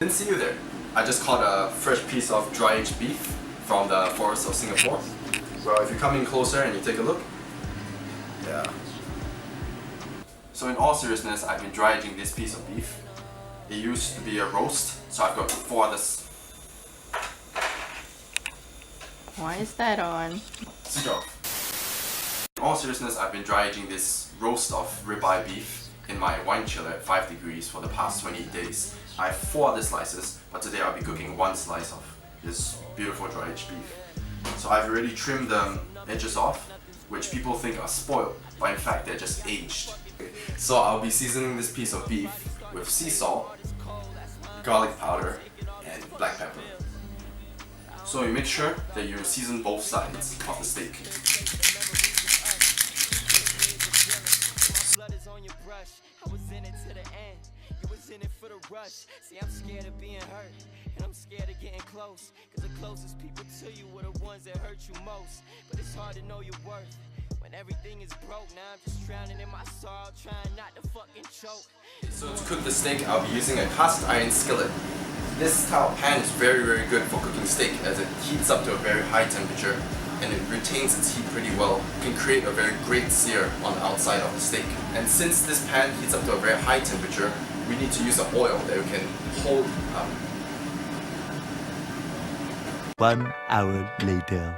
Didn't see you there. I just caught a fresh piece of dry aged beef from the forests of Singapore. Well, if you come in closer and you take a look, yeah. So in all seriousness, I've been dry aging this piece of beef. It used to be a roast, so I've got 4 others. Why is that on? In all seriousness, I've been dry aging this roast of ribeye beef in my wine chiller at 5 degrees for the past 28 days. I have 4 other slices, but today I'll be cooking 1 slice of this beautiful dry aged beef. So I've already trimmed the edges off, which people think are spoiled, but in fact they're just aged. So I'll be seasoning this piece of beef with sea salt, garlic powder, and black pepper. So you make sure that you season both sides of the steak. I was in it to the end. You was in it for the rush. See, I'm scared of being hurt, and I'm scared of getting close. Cause the closest people to you were the ones that hurt you most. But it's hard to know your worth when everything is broke. Now I'm just drowning in my sorrow, trying not to fucking choke. So to cook the steak, I'll be using a cast iron skillet. This style pan is very good for cooking steak as it heats up to a very high temperature and it retains its heat pretty well. It can create a very great sear on the outside of the steak. And since this pan heats up to a very high temperature, we need to use an oil that we can hold up. 1 hour later.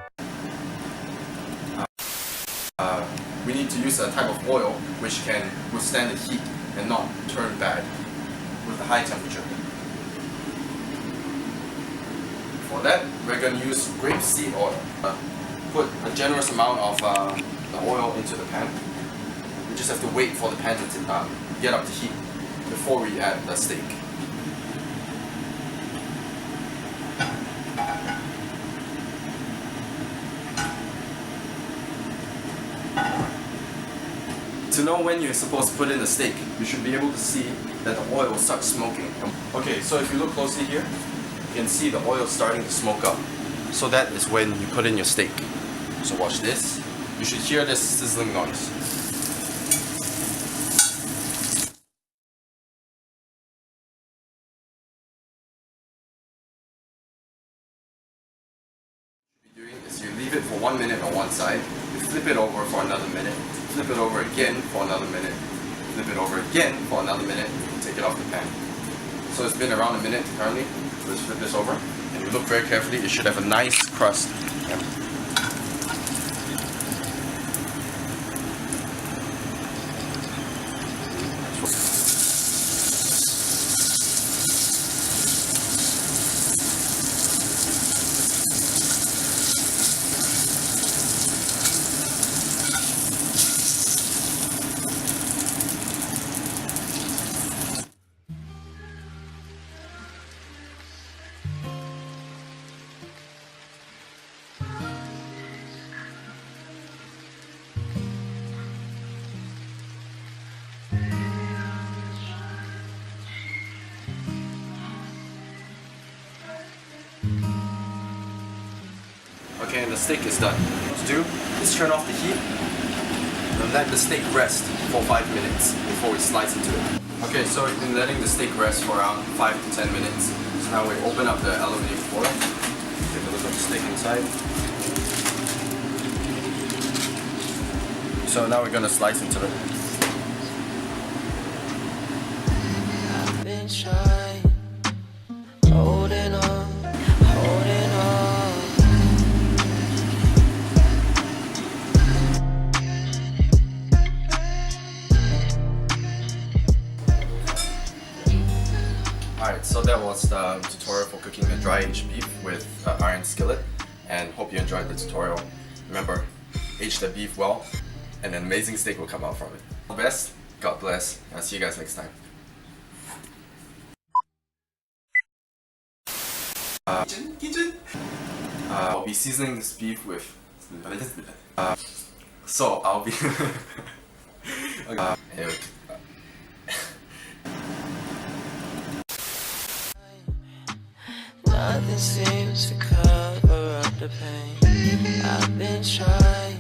We need to use a type of oil which can withstand the heat and not turn bad with the high temperature. For that, we're going to use grapeseed oil. Put a generous amount of the oil into the pan. We just have to wait for the pan to get up to heat before we add the steak. To know when you're supposed to put in the steak, you should be able to see that the oil starts smoking. Okay, so if you look closely here, you can see the oil starting to smoke up. So that is when you put in your steak. So watch this. You should hear this sizzling noise. What you're doing is you leave it for 1 minute on one side, you flip it over for another minute, flip it over again for another minute, flip it over again for another minute, and take it off the pan. So it's been around a minute currently. Let's flip this over, and you look very carefully, it should have a nice crust. Okay, and the steak is done. What to do is turn off the heat and let the steak rest for 5 minutes before we slice into it. Okay, so we've been letting the steak rest for around 5 to 10 minutes. So now we open up the aluminum foil. Take a look at the steak inside. So now we're gonna slice into it. I've been shy, holding on, holding on. Alright, so that was the tutorial for cooking the dry aged beef with an iron skillet, and hope you enjoyed the tutorial. Remember, age the beef well and an amazing steak will come out from it. All the best, God bless, and I'll see you guys next time. I'll be seasoning this beef with so I'll be Nothing seems to cover up the pain. I've been trying.